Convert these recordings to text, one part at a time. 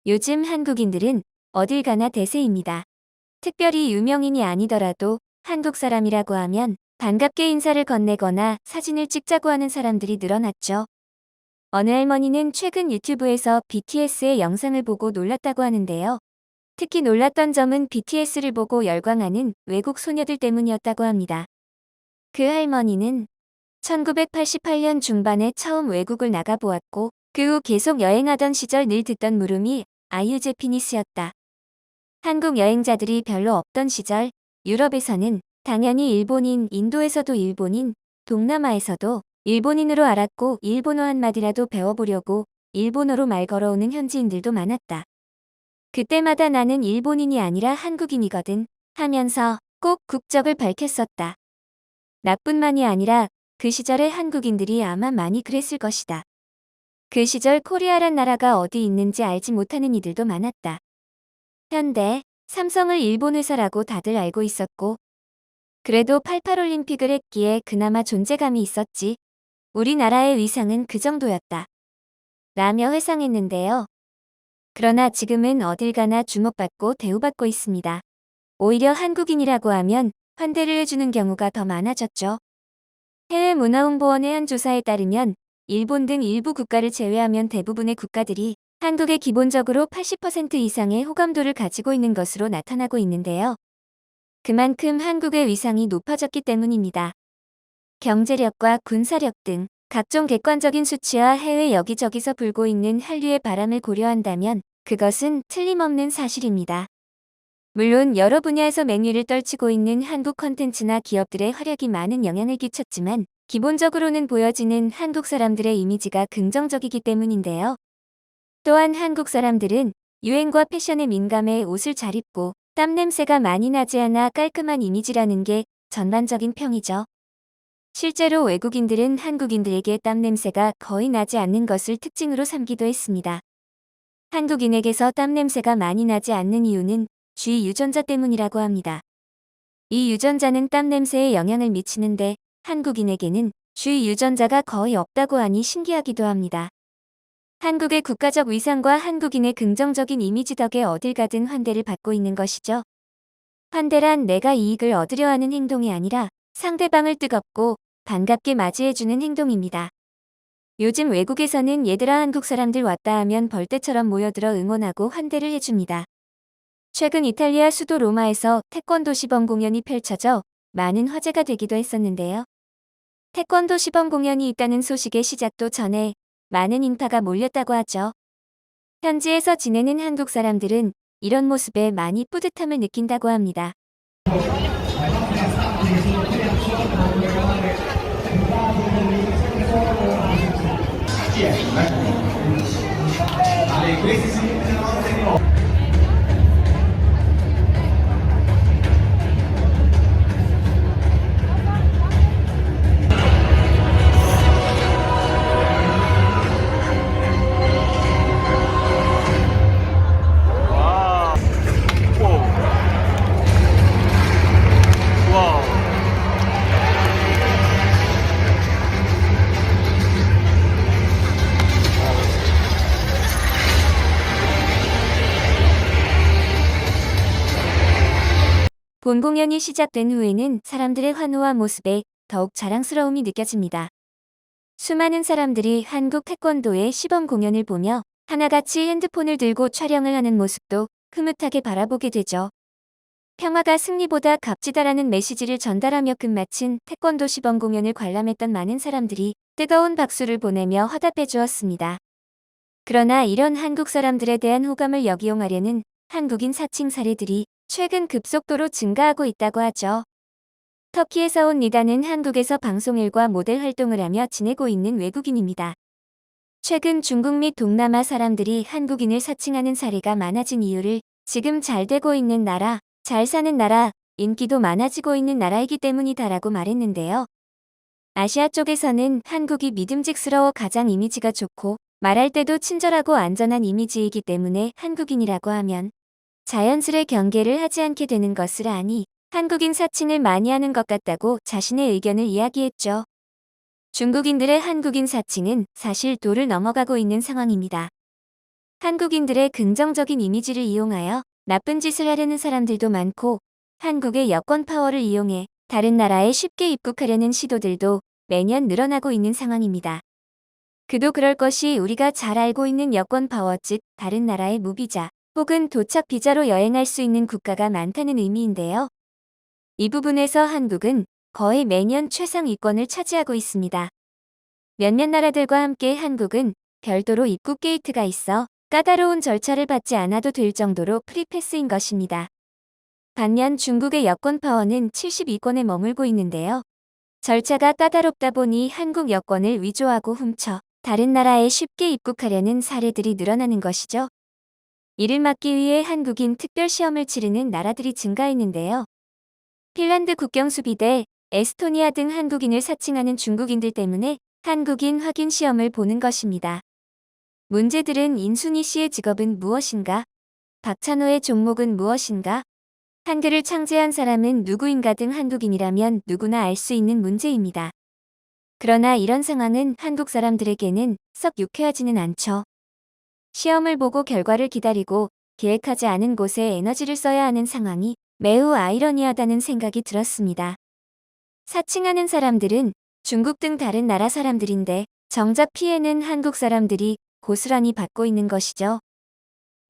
요즘 한국인들은 어딜 가나 대세입니다. 특별히 유명인이 아니더라도 한국 사람이라고 하면 반갑게 인사를 건네거나 사진을 찍자고 하는 사람들이 늘어났죠. 어느 할머니는 최근 유튜브에서 BTS의 영상을 보고 놀랐다고 하는데요. 특히 놀랐던 점은 BTS를 보고 열광하는 외국 소녀들 때문이었다고 합니다. 그 할머니는 1988년 중반에 처음 외국을 나가보았고 그 후 계속 여행하던 시절 늘 듣던 물음이 아유 제피니스였다. 한국 여행자들이 별로 없던 시절 유럽에서는 당연히 일본인, 인도에서도 일본인, 동남아에서도 일본인으로 알았고 일본어 한마디라도 배워보려고 일본어로 말 걸어오는 현지인들도 많았다. 그때마다 나는 일본인이 아니라 한국인이거든 하면서 꼭 국적을 밝혔었다. 나뿐만이 아니라 그 시절의 한국인들이 아마 많이 그랬을 것이다. 그 시절 코리아란 나라가 어디 있는지 알지 못하는 이들도 많았다. 현대, 삼성을 일본 회사라고 다들 알고 있었고 그래도 88올림픽을 했기에 그나마 존재감이 있었지. 우리나라의 위상은 그 정도였다. 라며 회상했는데요. 그러나 지금은 어딜 가나 주목받고 대우받고 있습니다. 오히려 한국인이라고 하면 환대를 해주는 경우가 더 많아졌죠. 해외문화홍보원의 한 조사에 따르면 일본 등 일부 국가를 제외하면 대부분의 국가들이 한국에 기본적으로 80% 이상의 호감도를 가지고 있는 것으로 나타나고 있는데요. 그만큼 한국의 위상이 높아졌기 때문입니다. 경제력과 군사력 등 각종 객관적인 수치와 해외 여기저기서 불고 있는 한류의 바람을 고려한다면 그것은 틀림없는 사실입니다. 물론 여러 분야에서 맹위를 떨치고 있는 한국 컨텐츠나 기업들의 활약이 많은 영향을 끼쳤지만 기본적으로는 보여지는 한국 사람들의 이미지가 긍정적이기 때문인데요. 또한 한국 사람들은 유행과 패션에 민감해 옷을 잘 입고 땀 냄새가 많이 나지 않아 깔끔한 이미지라는 게 전반적인 평이죠. 실제로 외국인들은 한국인들에게 땀 냄새가 거의 나지 않는 것을 특징으로 삼기도 했습니다. 한국인에게서 땀 냄새가 많이 나지 않는 이유는 주의 유전자 때문이라고 합니다. 이 유전자는 땀 냄새에 영향을 미치는데 한국인에게는 주의 유전자가 거의 없다고 하니 신기하기도 합니다. 한국의 국가적 위상과 한국인의 긍정적인 이미지 덕에 어딜 가든 환대를 받고 있는 것이죠. 환대란 내가 이익을 얻으려 하는 행동이 아니라 상대방을 뜨겁고 반갑게 맞이해주는 행동입니다. 요즘 외국에서는 얘들아 한국 사람들 왔다 하면 벌떼처럼 모여들어 응원하고 환대를 해줍니다. 최근 이탈리아 수도 로마에서 태권도 시범 공연이 펼쳐져 많은 화제가 되기도 했었는데요. 태권도 시범 공연이 있다는 소식의 시작도 전에 많은 인파가 몰렸다고 하죠. 현지에서 지내는 한국 사람들은 이런 모습에 많이 뿌듯함을 느낀다고 합니다. 본 공연이 시작된 후에는 사람들의 환호와 모습에 더욱 자랑스러움이 느껴집니다. 수많은 사람들이 한국 태권도의 시범 공연을 보며 하나같이 핸드폰을 들고 촬영을 하는 모습도 흐뭇하게 바라보게 되죠. 평화가 승리보다 값지다라는 메시지를 전달하며 끝마친 태권도 시범 공연을 관람했던 많은 사람들이 뜨거운 박수를 보내며 화답해 주었습니다. 그러나 이런 한국 사람들에 대한 호감을 역이용하려는 한국인 사칭 사례들이 최근 급속도로 증가하고 있다고 하죠. 터키에서 온 니다는 한국에서 방송일과 모델 활동을 하며 지내고 있는 외국인입니다. 최근 중국 및 동남아 사람들이 한국인을 사칭하는 사례가 많아진 이유를 지금 잘 되고 있는 나라, 잘 사는 나라, 인기도 많아지고 있는 나라이기 때문이다라고 말했는데요. 아시아 쪽에서는 한국이 믿음직스러워 가장 이미지가 좋고 말할 때도 친절하고 안전한 이미지이기 때문에 한국인이라고 하면 자연스레 경계를 하지 않게 되는 것을 아니 한국인 사칭을 많이 하는 것 같다고 자신의 의견을 이야기했죠. 중국인들의 한국인 사칭은 사실 도를 넘어가고 있는 상황입니다. 한국인들의 긍정적인 이미지를 이용하여 나쁜 짓을 하려는 사람들도 많고, 한국의 여권 파워를 이용해 다른 나라에 쉽게 입국하려는 시도들도 매년 늘어나고 있는 상황입니다. 그도 그럴 것이 우리가 잘 알고 있는 여권 파워, 즉 다른 나라의 무비자 혹은 도착 비자로 여행할 수 있는 국가가 많다는 의미인데요. 이 부분에서 한국은 거의 매년 최상위권을 차지하고 있습니다. 몇몇 나라들과 함께 한국은 별도로 입국 게이트가 있어 까다로운 절차를 받지 않아도 될 정도로 프리패스인 것입니다. 반면 중국의 여권 파워는 72권에 머물고 있는데요. 절차가 까다롭다 보니 한국 여권을 위조하고 훔쳐 다른 나라에 쉽게 입국하려는 사례들이 늘어나는 것이죠. 이를 막기 위해 한국인 특별시험을 치르는 나라들이 증가했는데요. 핀란드 국경수비대, 에스토니아 등 한국인을 사칭하는 중국인들 때문에 한국인 확인 시험을 보는 것입니다. 문제들은 인순이 씨의 직업은 무엇인가? 박찬호의 종목은 무엇인가? 한글을 창제한 사람은 누구인가 등 한국인이라면 누구나 알 수 있는 문제입니다. 그러나 이런 상황은 한국 사람들에게는 썩 유쾌하지는 않죠. 시험을 보고 결과를 기다리고 계획하지 않은 곳에 에너지를 써야 하는 상황이 매우 아이러니하다는 생각이 들었습니다. 사칭하는 사람들은 중국 등 다른 나라 사람들인데 정작 피해는 한국 사람들이 고스란히 받고 있는 것이죠.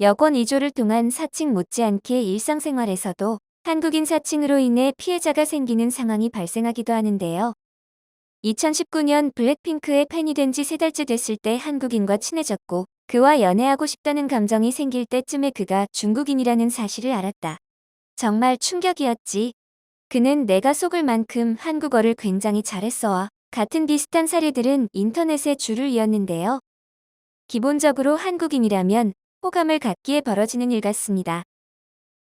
여권 위조를 통한 사칭 못지않게 일상생활에서도 한국인 사칭으로 인해 피해자가 생기는 상황이 발생하기도 하는데요. 2019년 블랙핑크의 팬이 된 지 3달째 됐을 때 한국인과 친해졌고 그와 연애하고 싶다는 감정이 생길 때쯤에 그가 중국인이라는 사실을 알았다. 정말 충격이었지. 그는 내가 속을 만큼 한국어를 굉장히 잘했어와 같은 비슷한 사례들은 인터넷에 줄을 이었는데요. 기본적으로 한국인이라면 호감을 갖기에 벌어지는 일 같습니다.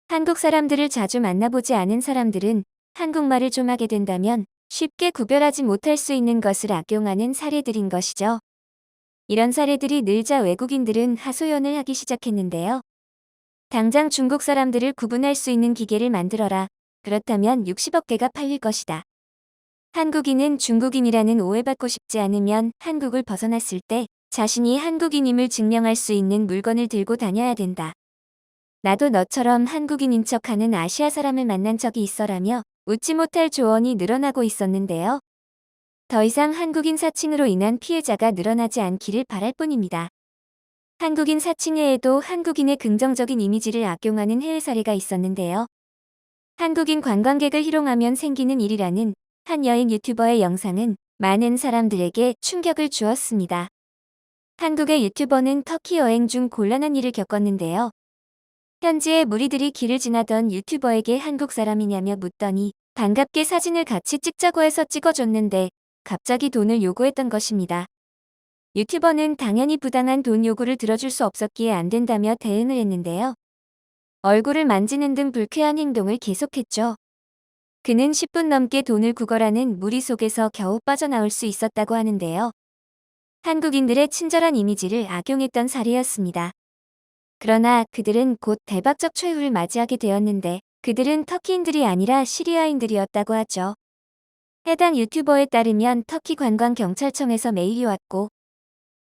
한국 사람들을 자주 만나보지 않은 사람들은 한국말을 좀 하게 된다면 쉽게 구별하지 못할 수 있는 것을 악용하는 사례들인 것이죠. 이런 사례들이 늘자 외국인들은 하소연을 하기 시작했는데요. 당장 중국 사람들을 구분할 수 있는 기계를 만들어라. 그렇다면 60억 개가 팔릴 것이다. 한국인은 중국인이라는 오해받고 싶지 않으면 한국을 벗어났을 때 자신이 한국인임을 증명할 수 있는 물건을 들고 다녀야 된다. 나도 너처럼 한국인인 척하는 아시아 사람을 만난 적이 있어라며 웃지 못할 조언이 늘어나고 있었는데요. 더 이상 한국인 사칭으로 인한 피해자가 늘어나지 않기를 바랄 뿐입니다. 한국인 사칭 외에도 한국인의 긍정적인 이미지를 악용하는 해외 사례가 있었는데요. 한국인 관광객을 희롱하면 생기는 일이라는 한 여행 유튜버의 영상은 많은 사람들에게 충격을 주었습니다. 한국의 유튜버는 터키 여행 중 곤란한 일을 겪었는데요. 현지의 무리들이 길을 지나던 유튜버에게 한국 사람이냐며 묻더니 반갑게 사진을 같이 찍자고 해서 찍어줬는데 갑자기 돈을 요구했던 것입니다. 유튜버는 당연히 부당한 돈 요구를 들어줄 수 없었기에 안 된다며 대응을 했는데요. 얼굴을 만지는 등 불쾌한 행동을 계속했죠. 그는 10분 넘게 돈을 구걸하는 무리 속에서 겨우 빠져나올 수 있었다고 하는데요. 한국인들의 친절한 이미지를 악용했던 사례였습니다. 그러나 그들은 곧 대박적 최후를 맞이하게 되었는데 그들은 터키인들이 아니라 시리아인들이었다고 하죠. 해당 유튜버에 따르면 터키 관광경찰청에서 메일이 왔고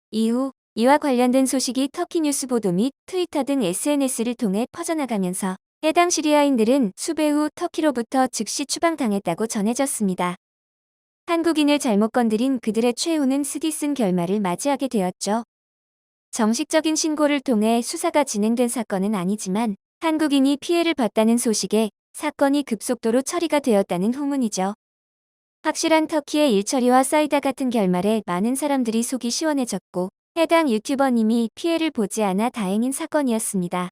이후 이와 관련된 소식이 터키 뉴스 보도 및 트위터 등 SNS를 통해 퍼져나가면서 해당 시리아인들은 수배 후 터키로부터 즉시 추방당했다고 전해졌습니다. 한국인을 잘못 건드린 그들의 최후는 쓰디쓴 결말을 맞이하게 되었죠. 정식적인 신고를 통해 수사가 진행된 사건은 아니지만 한국인이 피해를 봤다는 소식에 사건이 급속도로 처리가 되었다는 후문이죠. 확실한 터키의 일처리와 사이다 같은 결말에 많은 사람들이 속이 시원해졌고 해당 유튜버님이 피해를 보지 않아 다행인 사건이었습니다.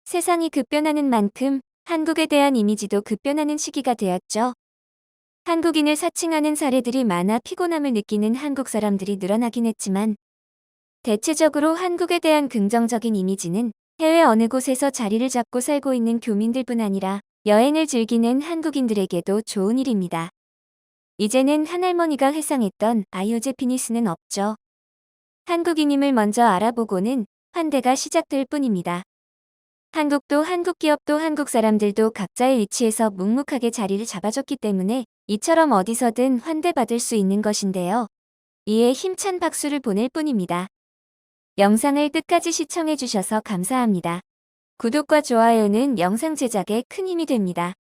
세상이 급변하는 만큼 한국에 대한 이미지도 급변하는 시기가 되었죠. 한국인을 사칭하는 사례들이 많아 피곤함을 느끼는 한국 사람들이 늘어나긴 했지만 대체적으로 한국에 대한 긍정적인 이미지는 해외 어느 곳에서 자리를 잡고 살고 있는 교민들뿐 아니라 여행을 즐기는 한국인들에게도 좋은 일입니다. 이제는 한할머니가 회상했던 아유제 피니스는 없죠. 한국인임을 먼저 알아보고는 환대가 시작될 뿐입니다. 한국도 한국 기업도 한국 사람들도 각자의 위치에서 묵묵하게 자리를 잡아줬기 때문에 이처럼 어디서든 환대받을 수 있는 것인데요. 이에 힘찬 박수를 보낼 뿐입니다. 영상을 끝까지 시청해주셔서 감사합니다. 구독과 좋아요는 영상 제작에 큰 힘이 됩니다.